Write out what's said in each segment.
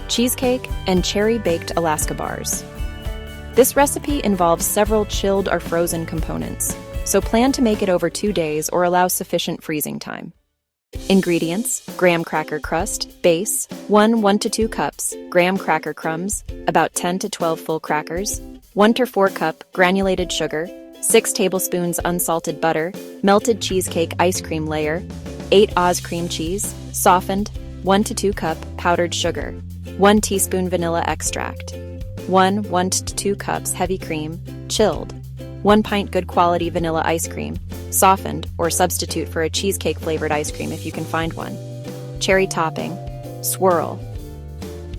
cheesecake, and cherry-baked Alaska bars. This recipe involves several chilled or frozen components, so plan to make it over 2 days or allow sufficient freezing time. Ingredients: graham cracker crust, base, 1 to 2 cups, graham cracker crumbs, about 10 to 12 full crackers, 1 to 4 cup granulated sugar, 6 tablespoons unsalted butter, melted cheesecake ice cream layer, 8 Oz cream cheese, softened, 1 to 2 cup powdered sugar, 1 teaspoon vanilla extract, 1 to 2 cups heavy cream, chilled, 1 pint good quality vanilla ice cream, softened or substitute for a cheesecake-flavored ice cream if you can find one, cherry topping, swirl,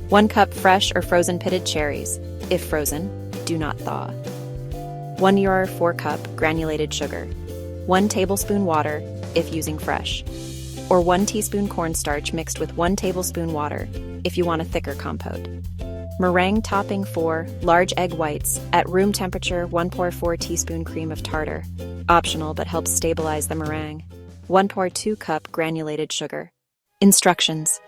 1 cup fresh or frozen pitted cherries, if frozen, do not thaw, 1 or 4 cup granulated sugar, 1 tablespoon water if using fresh, or 1 teaspoon cornstarch mixed with 1 tablespoon water if you want a thicker compote. Meringue topping for large egg whites at room temperature, 1/4 teaspoon cream of tartar, optional but helps stabilize the meringue, 1/2 cup granulated sugar. Instructions.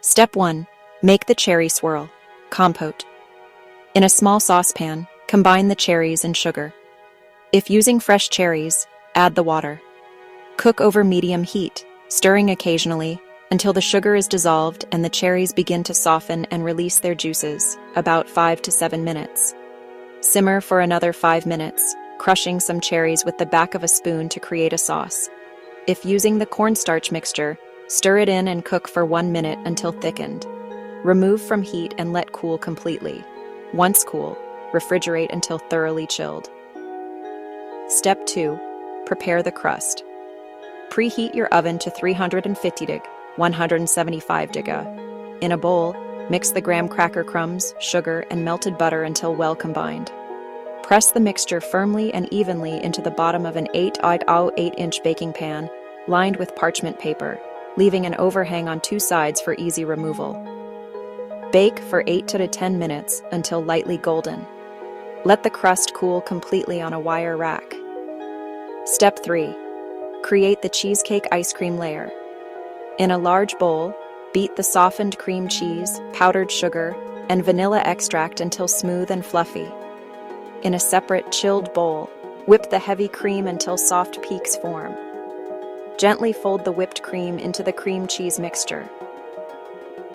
Step 1. Make the cherry swirl, compote. In a small saucepan, combine the cherries and sugar. If using fresh cherries, add the water. Cook over medium heat, stirring occasionally until the sugar is dissolved and the cherries begin to soften and release their juices, about 5 to 7 minutes. Simmer for another 5 minutes, crushing some cherries with the back of a spoon to create a sauce. If using the cornstarch mixture, stir it in and cook for 1 minute until thickened. Remove from heat and let cool completely. Once cool, refrigerate until thoroughly chilled. Step 2. Prepare the crust. Preheat your oven to 350 deg, 175 deg. In a bowl, mix the graham cracker crumbs, sugar, and melted butter until well combined. Press the mixture firmly and evenly into the bottom of an 8-inch baking pan lined with parchment paper, leaving an overhang on 2 sides for easy removal. Bake for 8 to 10 minutes until lightly golden. Let the crust cool completely on a wire rack. Step 3. Create the cheesecake ice cream layer. In a large bowl, beat the softened cream cheese, powdered sugar, and vanilla extract until smooth and fluffy. In a separate, chilled bowl, whip the heavy cream until soft peaks form. Gently fold the whipped cream into the cream cheese mixture.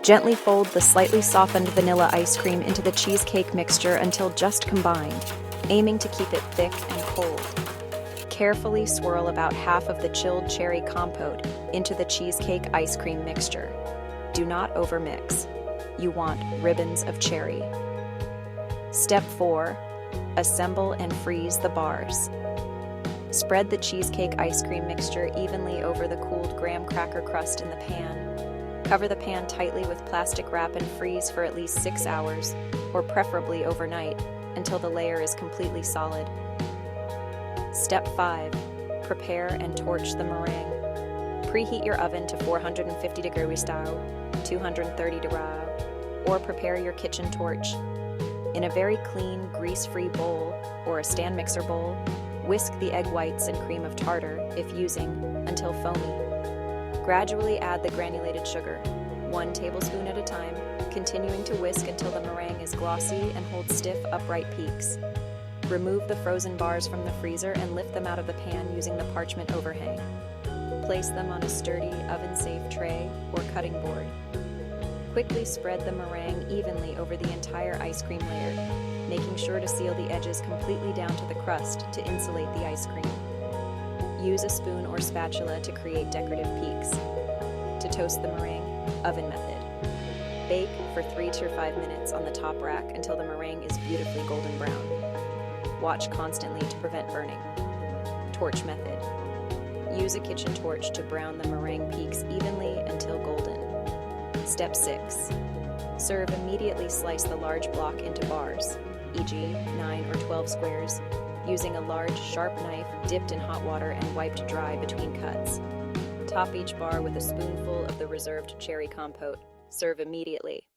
Gently fold the slightly softened vanilla ice cream into the cheesecake mixture until just combined, aiming to keep it thick and cold. Carefully swirl about half of the chilled cherry compote into the cheesecake ice cream mixture. Do not overmix. You want ribbons of cherry. Step 4. Assemble and freeze the bars. Spread the cheesecake ice cream mixture evenly over the cooled graham cracker crust in the pan. Cover the pan tightly with plastic wrap and freeze for at least 6 hours, or preferably overnight, until the layer is completely solid. Step 5. Prepare and torch the meringue. Preheat your oven to 450 degrees style, 230 degrees, or prepare your kitchen torch. In a very clean, grease-free bowl, or a stand mixer bowl, whisk the egg whites and cream of tartar, if using, until foamy. Gradually add the granulated sugar, 1 tablespoon at a time, continuing to whisk until the meringue is glossy and holds stiff, upright peaks. Remove the frozen bars from the freezer and lift them out of the pan using the parchment overhang. Place them on a sturdy, oven-safe tray or cutting board. Quickly spread the meringue evenly over the entire ice cream layer, making sure to seal the edges completely down to the crust to insulate the ice cream. Use a spoon or spatula to create decorative peaks. To toast the meringue, oven method. Bake for 3 to 5 minutes on the top rack until the meringue is beautifully golden brown. Watch constantly to prevent burning. Torch method. Use a kitchen torch to brown the meringue peaks evenly until golden. Step 6. Serve immediately. Slice the large block into bars, e.g. 9 or 12 squares, using a large, sharp knife dipped in hot water and wiped dry between cuts. Top each bar with a spoonful of the reserved cherry compote. Serve immediately.